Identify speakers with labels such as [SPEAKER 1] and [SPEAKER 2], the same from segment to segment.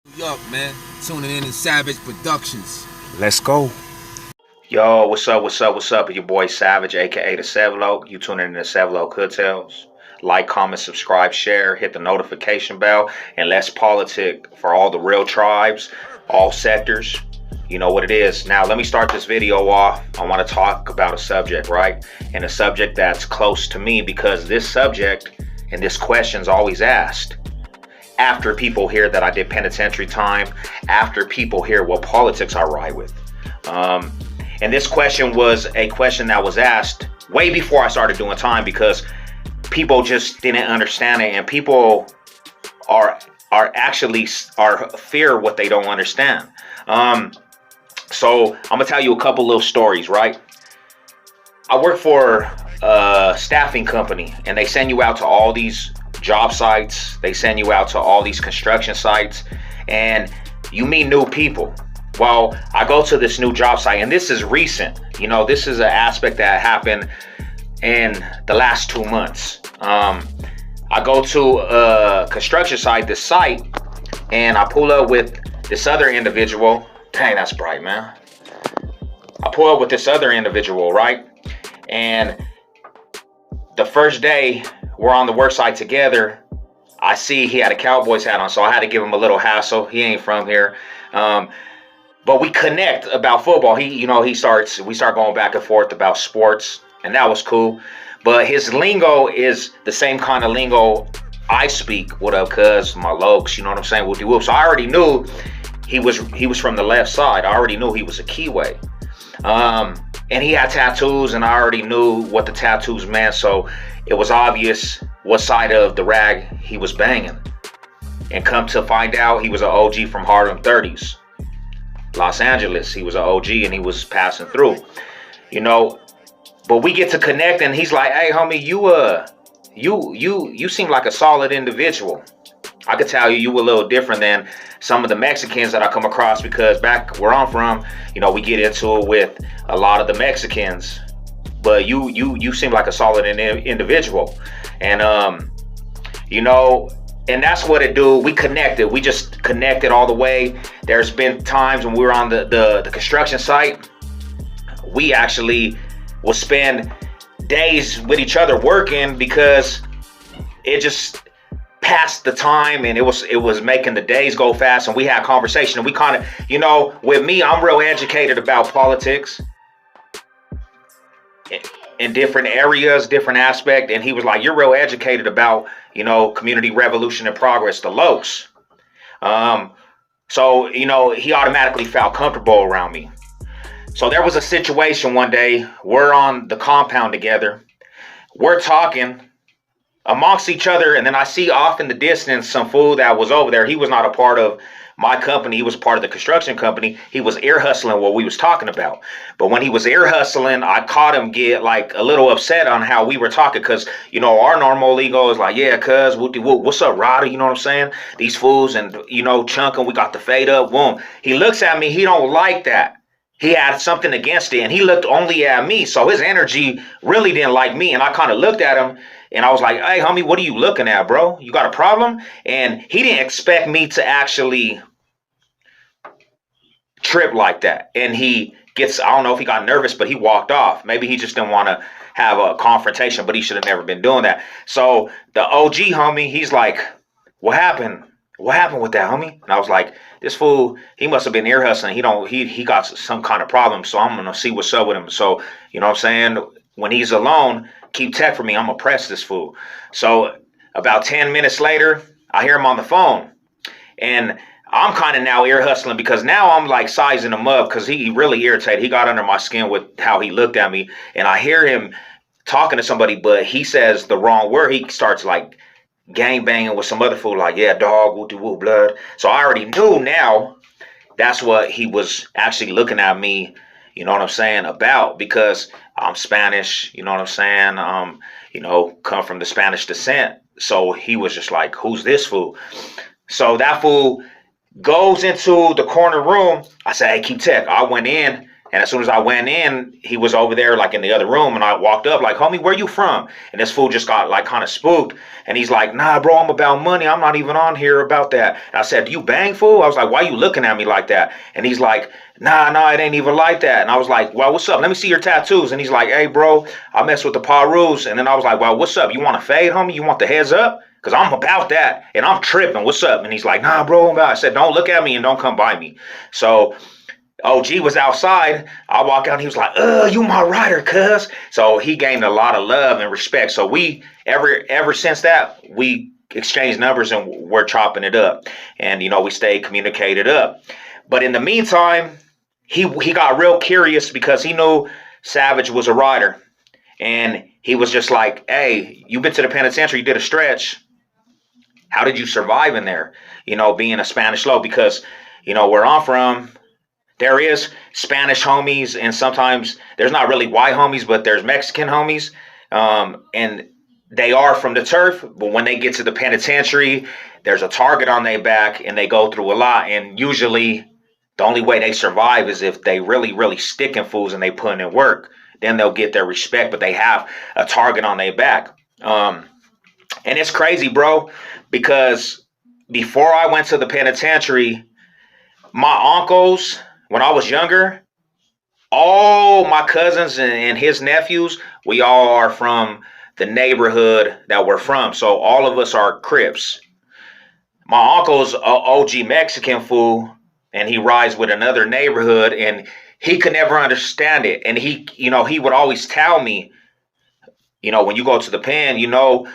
[SPEAKER 1] New York, man. Tuning in to Savage Productions.
[SPEAKER 2] Let's go.
[SPEAKER 3] Yo, what's up, what's up, what's up? It's your boy Savage, aka the Sevlo. You tuning in to Sevlo Hotels. Like, comment, subscribe, share, hit the notification bell, and let's politic for all the real tribes, all sectors. You know what it is. Now, let me start this video off. I want to talk about a subject, right? And a subject that's close to me because this subject and this question's always asked. After people hear that I did penitentiary time, after people hear what politics I ride with. And this question was a question that was asked way before I started doing time because people just didn't understand it, and people are fear what they don't understand. So I'm gonna tell you a couple little stories, right? I work for a staffing company, and they send you out to all these job sites. They send you out to all these construction sites, and you meet new people. Well, I go to this new job site, and this is recent. You know, this is an aspect that happened in the last 2 months. I go to a construction site, this site, and I pull up with this other individual. Dang, that's bright, man. I pull up with this other individual, right? And the first day we're on the work site together, I see he had a Cowboys hat on, so I had to give him a little hassle. He ain't from here. But we connect about football. We start going back and forth about sports, and that was cool. But his lingo is the same kind of lingo I speak. What up, cuz? My lokes, you know what I'm saying? Whoopty whoop. So I already knew he was from the left side. I already knew he was a Kiwi. And he had tattoos, and I already knew what the tattoos meant. So it was obvious what side of the rag he was banging. And come to find out, he was an OG from Harlem 30s. Los Angeles. He was an OG, and he was passing through, you know. But we get to connect, and he's like, "Hey, homie, you seem like a solid individual. I could tell you were a little different than some of the Mexicans that I come across, because back where I'm from, you know, we get into it with a lot of the Mexicans. But you seem like a solid individual, and you know." And that's what it do. We connected. We just connected all the way. There's been times when we were on the construction site, we actually will spend days with each other working because it just passed the time, and it was making the days go fast, and we had conversation, and we kind of, you know, with me, I'm real educated about politics in different areas, different aspect, and he was like, "You're real educated about, you know, community revolution and progress, the lokes." So, you know, he automatically felt comfortable around me. So there was a situation one day, we're on the compound together, we're talking amongst each other, and then I see off in the distance some fool that was over there. He was not a part of my company, he was a part of the construction company. He was ear hustling what we was talking about. But when he was ear hustling, I caught him get like a little upset on how we were talking, because, you know, our normal lingo is like, "Yeah, cuz, what's up, Ryder?" You know what I'm saying? These fools, and, you know, chunking, we got the fade up, boom. He looks at me, he don't like that. He had something against it, and he looked only at me. So his energy really didn't like me. And I kind of looked at him, and I was like, "Hey, homie, what are you looking at, bro? You got a problem?" And he didn't expect me to actually trip like that. And he gets, I don't know if he got nervous, but he walked off. Maybe he just didn't want to have a confrontation, but he should have never been doing that. So the OG homie, he's like, "What happened? What happened with that, homie?" And I was like, "This fool, he must have been ear hustling. He got some kind of problem. So I'm gonna see what's up with him. So, you know what I'm saying? When he's alone, keep tech for me. I'm gonna press this fool." So about 10 minutes later, I hear him on the phone, and I'm kind of now ear hustling, because now I'm like sizing him up, because he really irritated. He got under my skin with how he looked at me, and I hear him talking to somebody, but he says the wrong word. He starts like gang banging with some other fool, like, "Yeah, dog, woo woo, blood." So I already knew now that's what he was actually looking at me, you know what I'm saying, about, because I'm Spanish, you know what I'm saying, you know, come from the Spanish descent. So he was just like, "Who's this fool?" So that fool goes into the corner room. I said, "Hey, keep tech." I went in, And as soon as I went in, he was over there like in the other room, and I walked up like, homie, where you from? And this fool just got like kind of spooked, and he's like, nah, bro, I'm about money. I'm not even on here about that. And I said, do you bang, fool? I was like, why you looking at me like that? And he's like, nah, it ain't even like that. And I was like, well, what's up? Let me see your tattoos. And he's like, hey, bro, I mess with the Parus. And then I was like, well, what's up? You want to fade, homie? You want the heads up? Because I'm about that, and I'm tripping. What's up? And he's like, nah, bro, I'm about. I said, don't look at me and don't come by me. So OG was outside. I walk out and he was like, you my rider, cuz. So he gained a lot of love and respect. So we, ever since that, we exchanged numbers and we're chopping it up. And, you know, we stayed communicated up. But in the meantime, he got real curious because he knew Savage was a rider. And he was just like, hey, you been to the penitentiary, you did a stretch. How did you survive in there? You know, being a Spanish low, because, you know, where I'm from, there is Spanish homies, and sometimes there's not really white homies, but there's Mexican homies. And they are from the turf, but when they get to the penitentiary, there's a target on their back and they go through a lot. And usually the only way they survive is if they really sticking fools and they put in work. Then they'll get their respect, but they have a target on their back. And it's crazy, bro, because before I went to the penitentiary, my uncles, when I was younger, all my cousins and his nephews, we all are from the neighborhood that we're from. So all of us are Crips. My uncle's a OG Mexican fool, and he rides with another neighborhood, and he could never understand it. And he, you know, he would always tell me, you know, when you go to the pen, you know,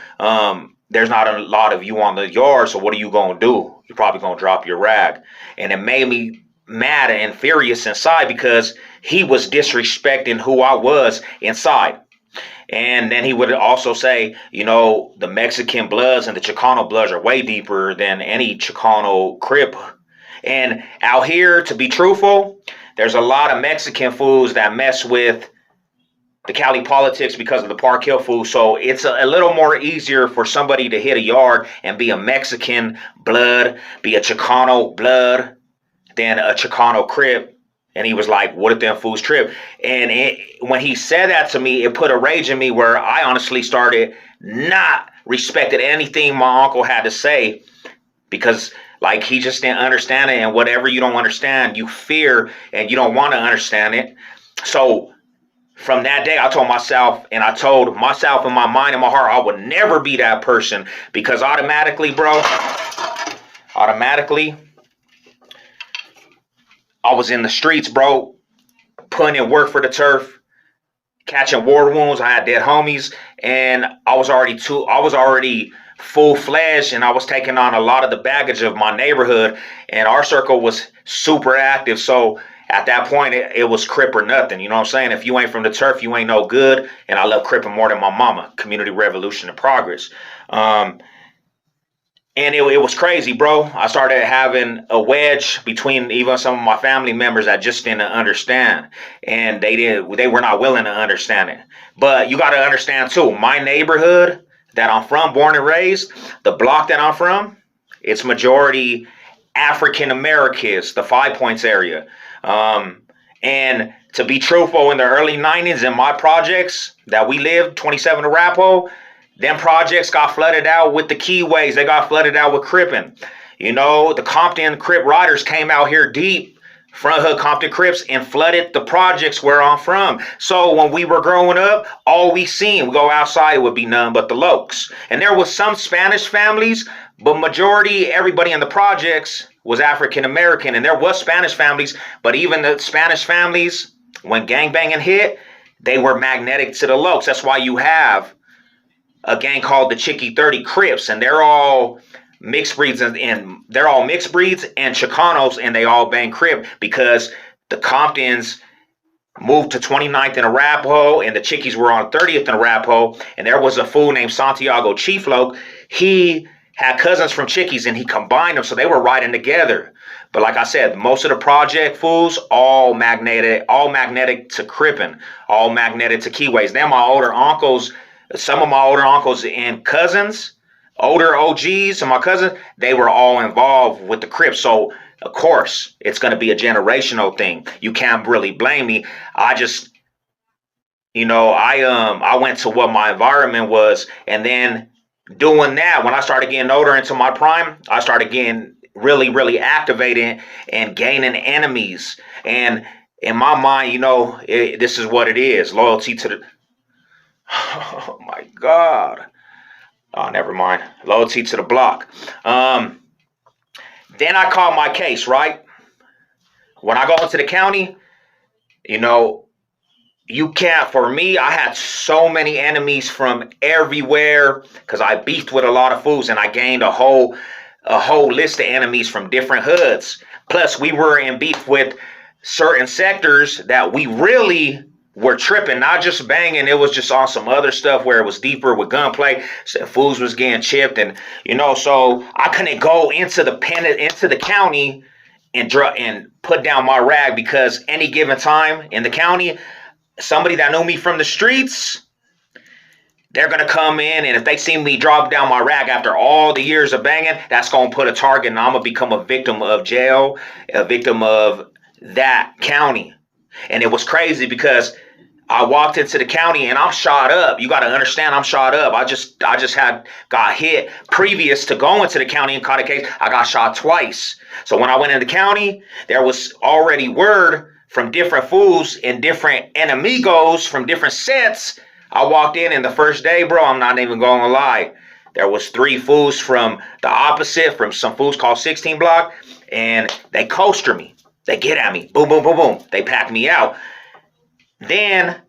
[SPEAKER 3] there's not a lot of you on the yard, so what are you going to do? You're probably going to drop your rag. And it made me mad and furious inside because he was disrespecting who I was inside. And then he would also say, you know, the Mexican bloods and the Chicano bloods are way deeper than any Chicano CRIP. And out here, to be truthful, there's a lot of Mexican fools that mess with the Cali politics because of the Park Hill food. So it's a little more easier for somebody to hit a yard and be a Mexican blood, be a Chicano blood, than a Chicano CRIP. And he was like, what if them fools trip? And when he said that to me, it put a rage in me where I honestly started not respecting anything my uncle had to say, because like he just didn't understand it. And whatever you don't understand, you fear, and you don't want to understand it. So from that day, I told myself, and I told myself in my mind and my heart, I would never be that person, because automatically, bro, I was in the streets, bro, putting in work for the turf, catching war wounds. I had dead homies, and I was already full-fledged, and I was taking on a lot of the baggage of my neighborhood, and our circle was super active. So at that point, it was CRIP or nothing. You know what I'm saying? If you ain't from the turf, you ain't no good. And I love CRIPing more than my mama. Community revolution and progress. And it was crazy, bro. I started having a wedge between even some of my family members that just didn't understand. And they were not willing to understand it. But you got to understand, too, my neighborhood that I'm from, born and raised, the block that I'm from, it's majority African Americans, the 5 Points area. And to be truthful, in the early 90s in my projects that we lived, 27 Arapahoe, them projects got flooded out with the keyways. They got flooded out with cripping. You know, the Compton Crip riders came out here deep, front hood Compton Crips, and flooded the projects where I'm from. So when we were growing up, all we seen, we go outside, it would be none but the lokes. And there was some Spanish families, but majority, everybody in the projects was African American. And there was Spanish families, but even the Spanish families, when gangbanging hit, they were magnetic to the lokes. That's why you have a gang called the Chicky 30 Crips, and they're all mixed breeds, and they're all mixed breeds and Chicanos, and they all bang Crip because the Comptons moved to 29th and Arapahoe, and the Chickies were on 30th and Arapahoe, and there was a fool named Santiago Chieflo. He had cousins from Chickies, and he combined them, so they were riding together. But like I said, most of the project fools, all magnetic to Crippin', all magnetic to Keyways. Then my older uncles, some of my older uncles and cousins, older OGs and my cousins, they were all involved with the Crips. So Of course, it's going to be a generational thing. You can't really blame me. I just, I went to what my environment was, and then doing that, when I started getting older into my prime, I started getting really, really activated and gaining enemies. And in my mind, this is what it is: loyalty to the. Oh my God! Oh, never mind. Loyalty to the block. Then I caught my case, right? When I go into the county, you know, you can't, for me, I had so many enemies from everywhere because I beefed with a lot of fools, and I gained a whole list of enemies from different hoods. Plus, we were in beef with certain sectors that we really were tripping, not just banging. It was just on some other stuff where it was deeper with gunplay. So fools was getting chipped, and so I couldn't go into the county and put down my rag, because any given time in the county, somebody that knew me from the streets, they're going to come in, and if they see me drop down my rag after all the years of banging, that's going to put a target, and I'm going to become a victim of jail, a victim of that county. And it was crazy because I walked into the county and I'm shot up. You got to understand, I'm shot up. I just got hit previous to going to the county and caught a case. I got shot twice. So when I went in the county, there was already word from different fools and different enemigos from different sets. I walked in, and the first day, bro, I'm not even going to lie, there was 3 fools from the opposite, from some fools called 16 Block, and they coaster me. They get at me. Boom, boom, boom, boom. They pack me out. Then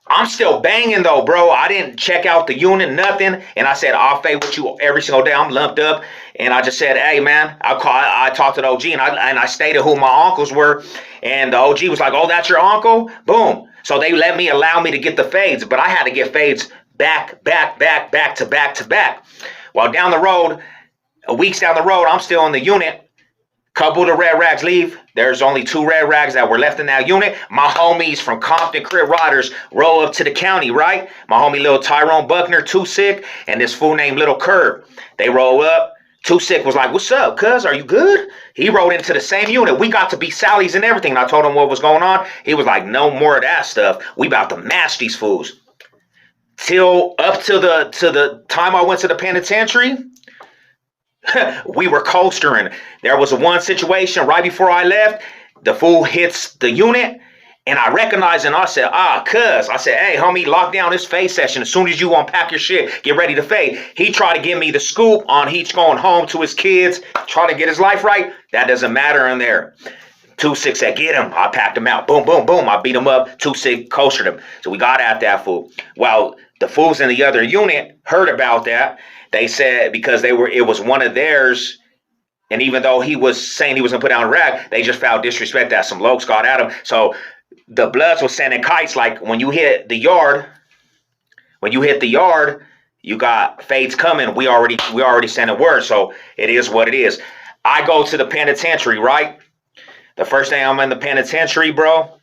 [SPEAKER 3] I'm still banging though, bro. I didn't check out the unit, nothing. And I said, I'll fade with you every single day. I'm lumped up. And I just said, hey, man, I talked to the OG, and I stated who my uncles were. And the OG was like, oh, that's your uncle? Boom. So they allow me to get the fades, but I had to get fades back to back. While down the road, weeks down the road, I'm still in the unit. Couple of the red rags leave. There's only 2 red rags that were left in that unit. My homies from Compton CRIP Riders roll up to the county, right? My homie Little Tyrone Buckner, Too Sick, and this fool named Little Curb. They roll up. Too Sick was like, what's up, cuz? Are you good? He rode into the same unit. We got to be Sally's and everything. And I told him what was going on. He was like, no more of that stuff. We about to mash these fools. Up to the time I went to the penitentiary, we were coastering. There was one situation right before I left. The fool hits the unit, and I recognized, and I said, cuz. I said, hey, homie, lock down this fade session. As soon as you unpack your shit, get ready to fade. He tried to give me the scoop on he's going home to his kids, trying to get his life right. That doesn't matter in there. 2-6 said, get him. I packed him out. Boom, boom, boom. I beat him up. 2-6 coasted him. So we got at that fool. Well, the fools in the other unit heard about that. They said, because it was one of theirs, and even though he was saying he was gonna put down a rag, they just found disrespect that some lokes got at him. So the Bloods was sending kites like, when you hit the yard, you got fades coming. We already sent a word. So it is what it is. I go to the penitentiary, right? The first day I'm in the penitentiary, bro,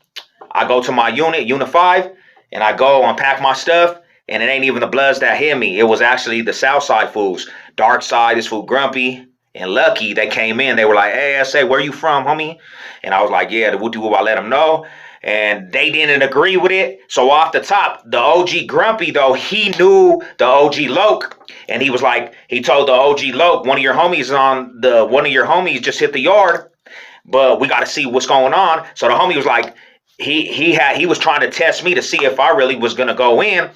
[SPEAKER 3] I go to my unit 5, and I go unpack my stuff. And it ain't even the Bloods that hit me. It was actually the Southside fools. Dark Side, this fool Grumpy, and Lucky. They came in. They were like, hey, SA, where you from, homie? And I was like, yeah, the woo-doo-woo, I let them know. And they didn't agree with it. So off the top, the OG Grumpy, though, he knew the OG Loke. And he was like, he told the OG Loke, one of your homies just hit the yard, but we got to see what's going on. So the homie was like, he was trying to test me to see if I really was going to go in.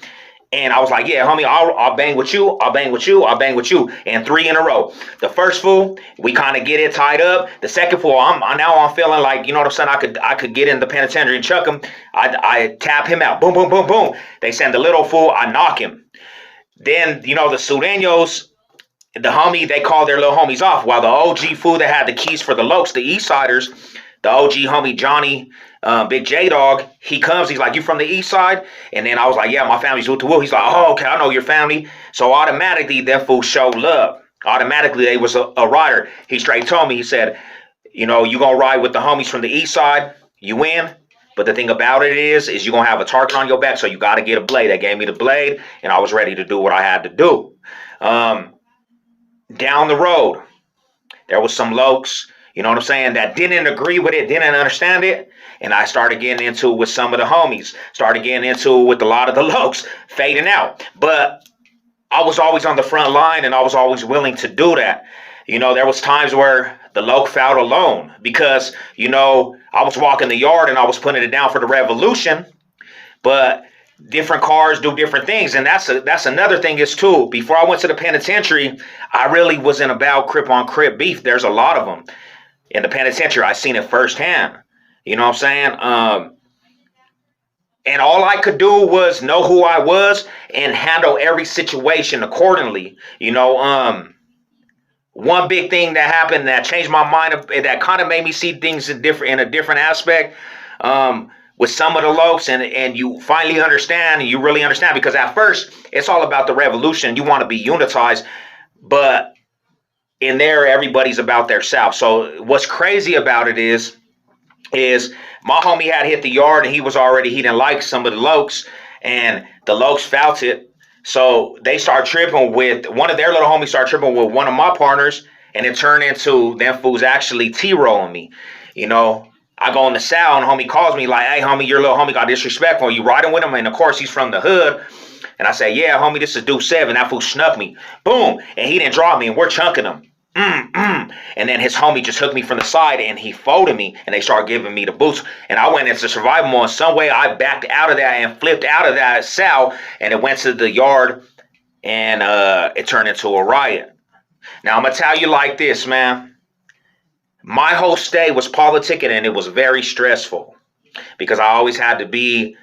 [SPEAKER 3] And I was like, yeah, homie, I'll bang with you. I'll bang with you. I'll bang with you. And 3 in a row. The first fool, we kind of get it tied up. The second fool, I'm feeling like, you know what I'm saying? I could get in the penitentiary and chuck him. I tap him out. Boom, boom, boom, boom. They send the little fool. I knock him. Then, the Sureños, the homie, they call their little homies off. While the OG fool that had the keys for the Lokes, the East Siders, the OG homie Johnny, Big J Dog, he comes, he's like, you from the East Side? And then I was like, yeah, my family's woo-to-woo. He's like, oh, okay, I know your family. So automatically, them fools showed love. Automatically, they was a rider. He straight told me, he said, you gonna ride with the homies from the East Side, you win. But the thing about it is you're gonna have a target on your back, so you gotta get a blade. They gave me the blade, and I was ready to do what I had to do. Down the road, there was some lokes. you know what I'm saying, that didn't agree with it, didn't understand it. And I started getting into it with some of the homies, started getting into it with a lot of the lokes, fading out. But I was always on the front line, and I was always willing to do that. You know, there was times where the loke felt alone because, you know, I was walking the yard and I was putting it down for the revolution, but different cars do different things. And that's another thing is too, before I went to the penitentiary, I really wasn't about Crip on Crip beef. There's a lot of them in the penitentiary. I seen it firsthand. You know what I'm saying? And all I could do was know who I was and handle every situation accordingly. You know, one big thing that happened that changed my mind, that kind of made me see things in a different aspect, with some of the lokes, and you finally understand, and you really understand, because at first it's all about the revolution. You want to be unitized, but in there everybody's about their self. So what's crazy about it is my homie had hit the yard, and he didn't like some of the lokes, and the lokes felt it. So they start tripping with one of their little homies, start tripping with one of my partners, and it turned into them fools actually T-rolling me. You know, I go in the cell, and homie calls me like, "Hey, homie, your little homie got disrespectful. You riding with him?" And of course, he's from the hood. And I say, "Yeah, homie, this is Dude 7. That fool snuck me." Boom. And he didn't draw me, and we're chunking him. And then his homie just hooked me from the side, and he folded me, and they started giving me the boots. And I went into survival mode. Some way I backed out of that and flipped out of that cell, and it went to the yard, and it turned into a riot. Now, I'm going to tell you like this, man. My whole stay was politicking, and it was very stressful because I always had to be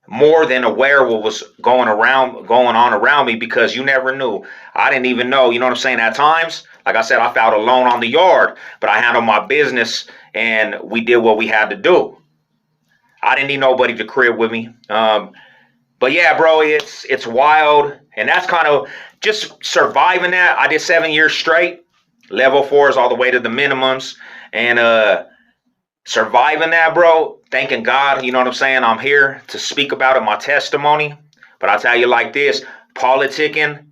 [SPEAKER 3] more than aware of what was going on around me, because you never knew. I didn't even know, you know what I'm saying? At times, like I said, I felt alone on the yard, but I handled my business and we did what we had to do. I didn't need nobody to crib with me. But yeah, bro, it's wild. And that's kind of just surviving that. I did 7 years straight, level 4s all the way to the minimums, and surviving that, bro, thanking God, you know what I'm saying? I'm here to speak about it, my testimony. But I'll tell you like this, politicking,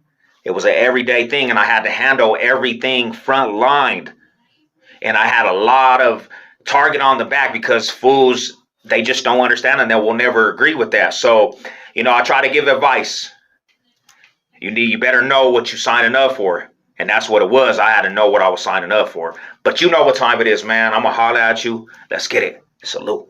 [SPEAKER 3] it was an everyday thing, and I had to handle everything front lined. And I had a lot of target on the back because fools, they just don't understand, and they will never agree with that. So, you know, I try to give advice. You better know what you're signing up for. And that's what it was. I had to know what I was signing up for. But you know what time it is, man. I'm going to holler at you. Let's get it. Salute.